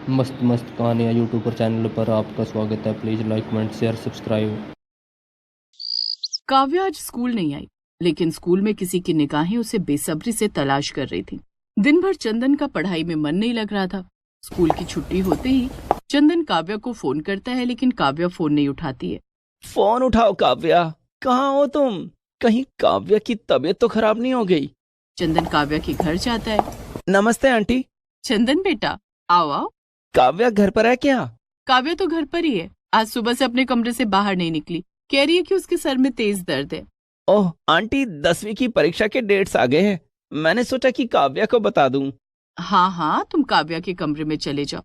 मस्त मस्त कहानियाँ यूट्यूब पर चैनल पर आपका स्वागत है। Please like comment share subscribe. Kavya आज स्कूल नहीं आई, लेकिन स्कूल में किसी की निगाहें उसे बेसब्री से तलाश कर रही थी। दिन भर चंदन का पढ़ाई में मन नहीं लग रहा था। स्कूल की छुट्टी होते ही चंदन काव्या को फोन करता है, लेकिन काव्या फोन नहीं उठाती है। फोन उठाओ काव्या, कहाँ हो तुम? कहीं काव्या की तबीयत तो खराब नहीं हो गई? चंदन काव्या के घर जाता है। नमस्ते आंटी। चंदन बेटा, आओ आओ। काव्या घर पर है क्या? काव्या तो घर पर ही है। आज सुबह से अपने कमरे से बाहर नहीं निकली। कह रही है कि उसके सर में तेज दर्द है। ओह आंटी, 10वीं की परीक्षा के डेट्स आ गए हैं। मैंने सोचा कि काव्या को बता दूं। हाँ हाँ, तुम काव्या के कमरे में चले जाओ।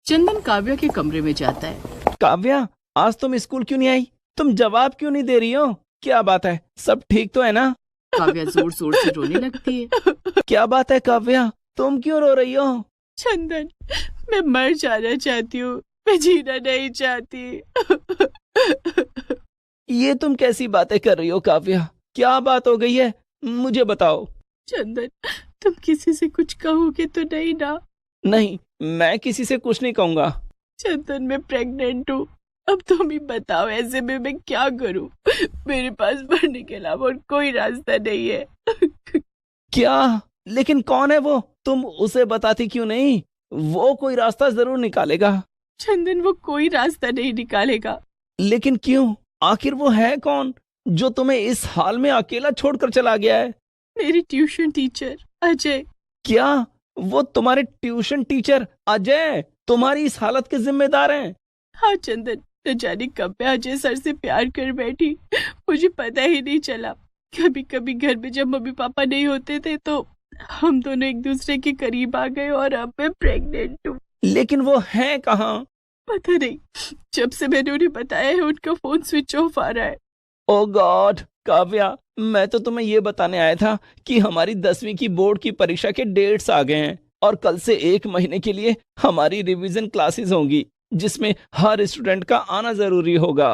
चंदन काव्या के कमरे में जाता है। काव्या, आज तुम स्कूल क्यों नहीं आई? तुम जवाब क्यों नहीं दे रही हो? क्या बात है, सब ठीक तो है ना? काव्या जोर जोर से रोने लगती है। क्या बात है काव्या, तुम क्यों रो रही हो? चंदन, मैं मर जाना चाहती हूँ, मैं जीना नहीं चाहती। ये तुम कैसी बातें कर रही हो काव्या? क्या बात हो गई है, मुझे बताओ। चंदन, तुम किसी से कुछ कहोगे तो नहीं ना? नहीं, मैं किसी से कुछ नहीं कहूंगा। चंदन, मैं प्रेग्नेंट हूँ। अब तुम ही बताओ, ऐसे में मैं क्या करूँ? मेरे पास बढ़ने के अलावा और कोई रास्ता नहीं है। क्या? लेकिन कौन है वो? तुम उसे बताती क्यों नहीं? वो कोई रास्ता जरूर निकालेगा। चंदन, वो कोई रास्ता नहीं निकालेगा। लेकिन क्यों? आखिर वो है कौन जो तुम्हें इस हाल में अकेला छोड़कर चला गया है? मेरी ट्यूशन टीचर अजय। क्या वो तुम्हारे ट्यूशन टीचर अजय तुम्हारी इस हालत के जिम्मेदार हैं? हाँ चंदन, न जाने कब मैं अजय सर से प्यार कर बैठी, मुझे पता ही नहीं चला। कभी कभी घर में जब मम्मी पापा नहीं होते थे तो हम दोनों एक दूसरे के करीब आ गए, और अब मैं प्रेग्नेंट हूँ। लेकिन वो है कहाँ? पता नहीं, जब से मैंने उन्हें बताया है उनका फोन स्विच ऑफ आ रहा है। ओ गॉड काव्या, मैं तो तुम्हें ये बताने आया था कि हमारी 10वीं की बोर्ड की परीक्षा के डेट्स आ गए हैं और कल से 1 महीने के लिए हमारी रिवीजन क्लासेस होंगी, जिसमें हर स्टूडेंट का आना जरूरी होगा।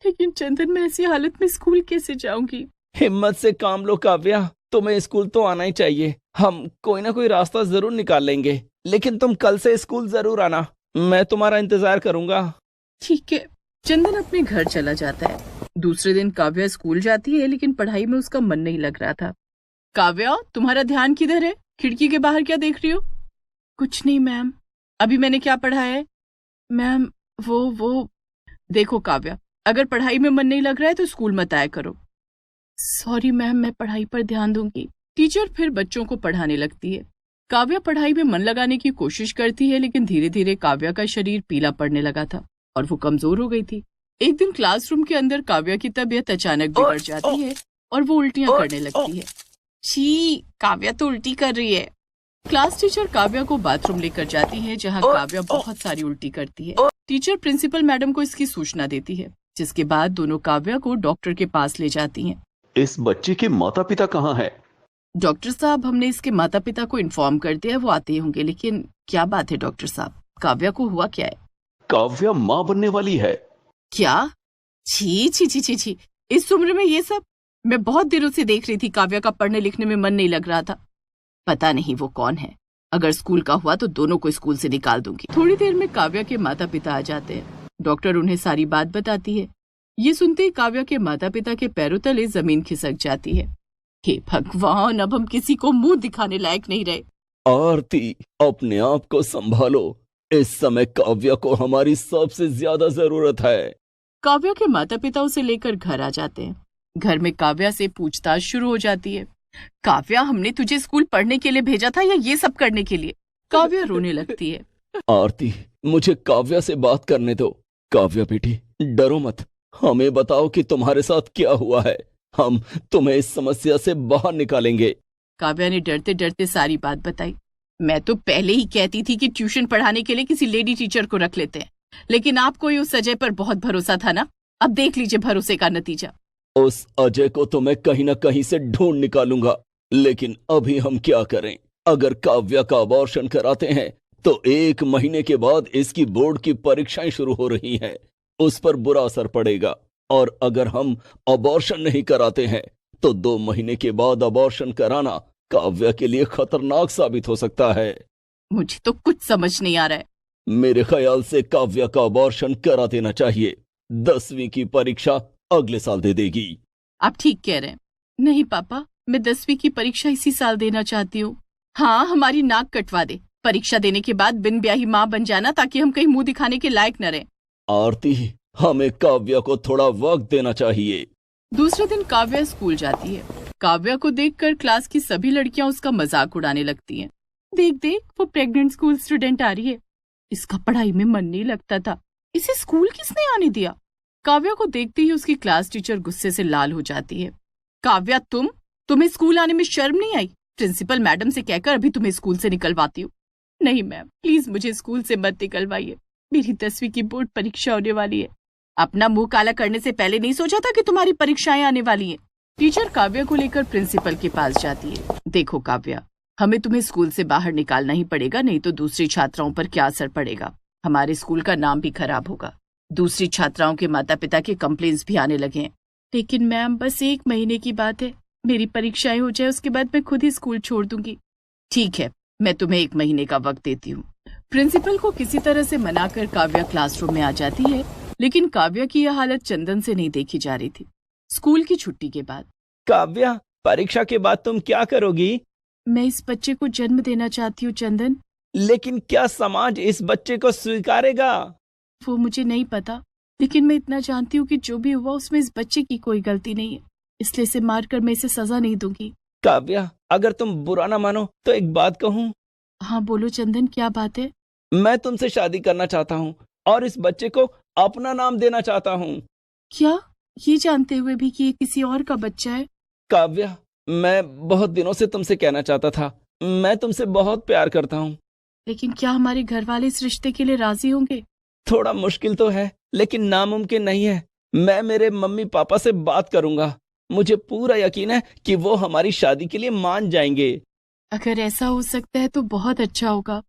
लेकिन चंदन, मैं ऐसी हालत में स्कूल कैसे जाऊंगी? हिम्मत से काम लो काव्या, तुम्हें स्कूल तो आना ही चाहिए। हम कोई ना कोई रास्ता जरूर निकाल लेंगे, लेकिन तुम कल से स्कूल जरूर आना। मैं तुम्हारा इंतजार करूंगा। ठीक है। चंदन अपने घर चला जाता है। दूसरे दिन काव्या स्कूल जाती है, लेकिन पढ़ाई में उसका मन नहीं लग रहा था। काव्या, तुम्हारा ध्यान किधर है? खिड़की के बाहर क्या देख रही हो? कुछ नहीं मैम। अभी मैंने क्या पढ़ा है? मैम, वो देखो काव्या, अगर पढ़ाई में मन नहीं लग रहा है तो स्कूल मत आया करो। सॉरी मैम, मैं पढ़ाई पर ध्यान दूंगी। टीचर फिर बच्चों को पढ़ाने लगती है। काव्या पढ़ाई में मन लगाने की कोशिश करती है, लेकिन धीरे धीरे काव्या का शरीर पीला पड़ने लगा था और वो कमजोर हो गई थी। एक दिन क्लासरूम के अंदर काव्या की तबीयत अचानक बिगड़ जाती है और वो उल्टियां करने लगती है। छी, काव्या तो उल्टी कर रही है। क्लास टीचर काव्या को बाथरूम लेकर जाती है, जहां काव्या बहुत सारी उल्टी करती है। टीचर प्रिंसिपल मैडम को इसकी सूचना देती है, जिसके बाद दोनों काव्या को डॉक्टर के पास ले जाती हैं। इस बच्चे के माता पिता कहाँ हैं? डॉक्टर साहब, हमने इसके माता पिता को इन्फॉर्म कर दिया है, वो आते होंगे। लेकिन क्या बात है डॉक्टर साहब, काव्या को हुआ क्या है? काव्या माँ बनने वाली है। क्या? छी छी छी छी छी, इस उम्र में ये सब? मैं बहुत दिनों से देख रही थी काव्या का पढ़ने लिखने में मन नहीं लग रहा था। पता नहीं वो कौन है। अगर स्कूल का हुआ तो दोनों को स्कूल से निकाल दूंगी। थोड़ी देर में काव्या के माता पिता आ जाते हैं। डॉक्टर उन्हें सारी बात बताती है। ये सुनते ही काव्या के माता पिता के पैरों तले जमीन खिसक जाती है। हे भगवान, अब हम किसी को मुंह दिखाने लायक नहीं रहे। आरती, अपने आप को संभालो। इस समय काव्या को हमारी सबसे ज्यादा जरूरत है। काव्या के माता पिता उसे लेकर घर आ जाते हैं। घर में काव्या से पूछताछ शुरू हो जाती है। काव्या, हमने तुझे स्कूल पढ़ने के लिए भेजा था या ये सब करने के लिए? काव्या रोने लगती है। आरती, मुझे काव्या से बात करने दो। काव्या बेटी, डरो मत। हमें बताओ कि तुम्हारे साथ क्या हुआ है। हम तुम्हें इस समस्या से बाहर निकालेंगे। काव्या ने डरते डरते सारी बात बताई। मैं तो पहले ही कहती थी कि ट्यूशन पढ़ाने के लिए किसी लेडी टीचर को रख लेते हैं, लेकिन आपको ही उस अजय पर बहुत भरोसा था ना। अब देख लीजिए भरोसे का नतीजा। उस अजय को तो मैं कहीं ना कहीं से ढूंढ निकालूंगा, लेकिन अभी हम क्या करें? अगर काव्या का अबॉर्शन कराते हैं तो 1 महीने के बाद इसकी बोर्ड की परीक्षाएं शुरू हो रही हैं, उस पर बुरा असर पड़ेगा। और अगर हम अबॉर्शन नहीं कराते हैं तो 2 महीने के बाद अबॉर्शन कराना काव्या के लिए खतरनाक साबित हो सकता है। मुझे तो कुछ समझ नहीं आ रहा है। मेरे ख्याल से काव्या का अबॉर्शन करा देना चाहिए। 10वीं की परीक्षा अगले साल दे देगी। आप ठीक कह रहे हैं। नहीं पापा, मैं 10वीं की परीक्षा इसी साल देना चाहती हूँ। हाँ, हमारी नाक कटवा दे। परीक्षा देने के बाद बिन ब्याही माँ बन जाना, ताकि हम कहीं मुंह दिखाने के लायक न रहें। आरती, हमें काव्या को थोड़ा वक्त देना चाहिए। दूसरे दिन काव्या स्कूल जाती है। काव्या को देखकर क्लास की सभी लड़कियां उसका मजाक उड़ाने लगती हैं। देख देख, वो प्रेग्नेंट स्कूल स्टूडेंट आ रही है। इसका पढ़ाई में मन नहीं लगता था, इसे स्कूल किसने आने दिया? काव्या को देखते ही उसकी क्लास टीचर गुस्से से लाल हो जाती है। काव्या, तुम्हें स्कूल आने में शर्म नहीं आई? प्रिंसिपल मैडम से कहकर अभी तुम्हें स्कूल से निकलवाती हूँ। नहीं मैम, प्लीज मुझे स्कूल से मत निकलवाइए। मेरी 10वीं की बोर्ड परीक्षा होने वाली है। अपना मुंह काला करने से पहले नहीं सोचा था कि तुम्हारी परीक्षाएं आने वाली हैं? टीचर काव्या को लेकर प्रिंसिपल के पास जाती है। देखो काव्या, हमें तुम्हें स्कूल से बाहर निकालना ही पड़ेगा, नहीं तो दूसरी छात्राओं पर क्या असर पड़ेगा। हमारे स्कूल का नाम भी खराब होगा। दूसरी छात्राओं के माता पिता के कंप्लेंट्स भी आने लगे हैं। लेकिन मैम, बस 1 महीने की बात है। मेरी परीक्षाएं हो जाए, उसके बाद मैं खुद ही स्कूल छोड़ दूंगी। ठीक है, मैं तुम्हें 1 महीने का वक्त देती हूँ। प्रिंसिपल को किसी तरह से मनाकर काव्या क्लासरूम में आ जाती है, लेकिन काव्या की यह हालत चंदन से नहीं देखी जा रही थी। स्कूल की छुट्टी के बाद, काव्या, परीक्षा के बाद तुम क्या करोगी? मैं इस बच्चे को जन्म देना चाहती हूँ चंदन। लेकिन क्या समाज इस बच्चे को स्वीकारेगा? वो मुझे नहीं पता, लेकिन मैं इतना जानती हूँ कि जो भी हुआ उसमें इस बच्चे की कोई गलती नहीं है, इसलिए इसे मारकर मैं इसे सजा नहीं दूंगी। काव्या, अगर तुम बुरा ना मानो तो एक बात कहूँ। हाँ बोलो चंदन, क्या बात है? मैं तुमसे शादी करना चाहता हूँ और इस बच्चे को अपना नाम देना चाहता हूँ। क्या? ये जानते हुए भी कि ये किसी और का बच्चा है? काव्या, मैं बहुत दिनों से तुमसे कहना चाहता था, मैं तुमसे बहुत प्यार करता हूँ। लेकिन क्या हमारे घर वाले इस रिश्ते के लिए राजी होंगे? थोड़ा मुश्किल तो है, लेकिन नामुमकिन नहीं है। मैं मेरे मम्मी पापा से बात करूंगा। मुझे पूरा यकीन है कि वो हमारी शादी के लिए मान जाएंगे। अगर ऐसा हो सकता है तो बहुत अच्छा होगा।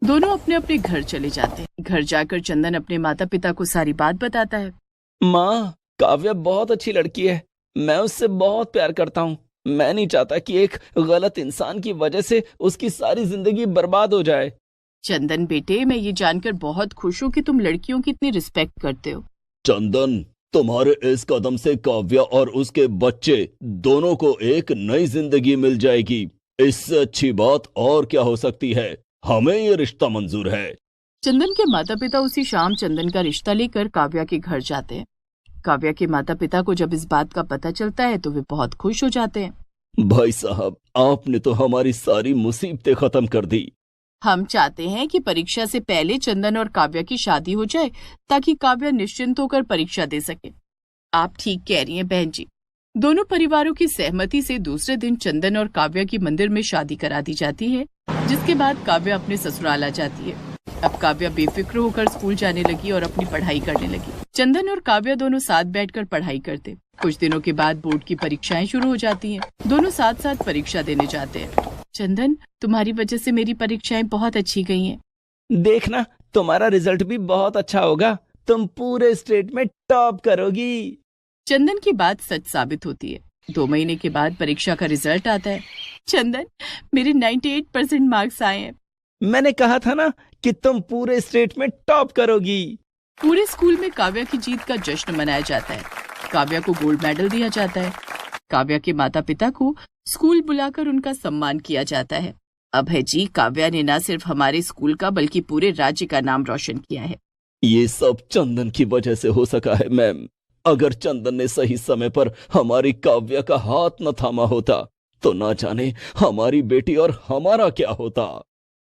दोनों अपने अपने घर चले जाते हैं। घर जाकर चंदन अपने माता पिता को सारी बात बताता है। माँ, काव्या बहुत अच्छी लड़की है। मैं उससे बहुत प्यार करता हूँ। मैं नहीं चाहता कि एक गलत इंसान की वजह से उसकी सारी जिंदगी बर्बाद हो जाए। चंदन बेटे, मैं ये जानकर बहुत खुश हूँ कि तुम लड़कियों की इतनी रिस्पेक्ट करते हो। चंदन, तुम्हारे इस कदम से काव्या और उसके बच्चे दोनों को एक नई जिंदगी मिल जाएगी। इससे अच्छी बात और क्या हो सकती है? हमें ये रिश्ता मंजूर है। चंदन के माता पिता उसी शाम चंदन का रिश्ता लेकर काव्या के घर जाते हैं। काव्या के माता पिता को जब इस बात का पता चलता है तो वे बहुत खुश हो जाते हैं। भाई साहब, आपने तो हमारी सारी मुसीबतें खत्म कर दी। हम चाहते हैं कि परीक्षा से पहले चंदन और काव्या की शादी हो जाए, ताकि काव्या निश्चिंत होकर परीक्षा दे सके। आप ठीक कह रही हैं बहन जी। दोनों परिवारों की सहमति से दूसरे दिन चंदन और काव्या की मंदिर में शादी करा दी जाती है, जिसके बाद काव्या अपने ससुराल आ जाती है। अब काव्या बेफिक्र होकर स्कूल जाने लगी और अपनी पढ़ाई करने लगी। चंदन और काव्या दोनों साथ बैठकर पढ़ाई करते। कुछ दिनों के बाद बोर्ड की परीक्षाएं शुरू हो जाती हैं। दोनों साथ साथ परीक्षा देने जाते हैं। चंदन, तुम्हारी वजह से मेरी परीक्षाएं बहुत अच्छी गई हैं। देखना, तुम्हारा रिजल्ट भी बहुत अच्छा होगा। तुम पूरे स्टेट में टॉप करोगी। चंदन की बात सच साबित होती है। 2 महीने के बाद परीक्षा का रिजल्ट आता है। चंदन, मेरे 98% मार्क्स आए हैं। मैंने कहा था ना कि तुम पूरे स्टेट में टॉप करोगी। पूरे स्कूल में काव्या की जीत का जश्न मनाया जाता है। काव्या को गोल्ड मेडल दिया जाता है। काव्या के माता पिता को स्कूल बुलाकर उनका सम्मान किया जाता है। अभय जी, काव्या ने न सिर्फ हमारे स्कूल का बल्कि पूरे राज्य का नाम रोशन किया है। ये सब चंदन की वजह से हो सका है मैम। अगर चंदन ने सही समय पर हमारी काव्या का हाथ न थामा होता तो ना जाने हमारी बेटी और हमारा क्या होता।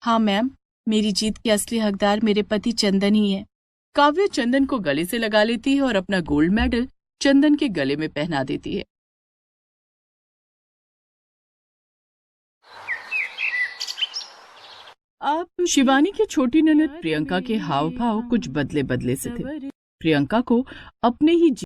हाँ मैम, मेरी जीत के असली हकदार मेरे पति चंदन ही है। काव्या चंदन को गले से लगा लेती है और अपना गोल्ड मेडल चंदन के गले में पहना देती है। अब शिवानी की छोटी ननद प्रियंका के हाव भाव कुछ बदले बदले से थे। प्रियंका को अपने ही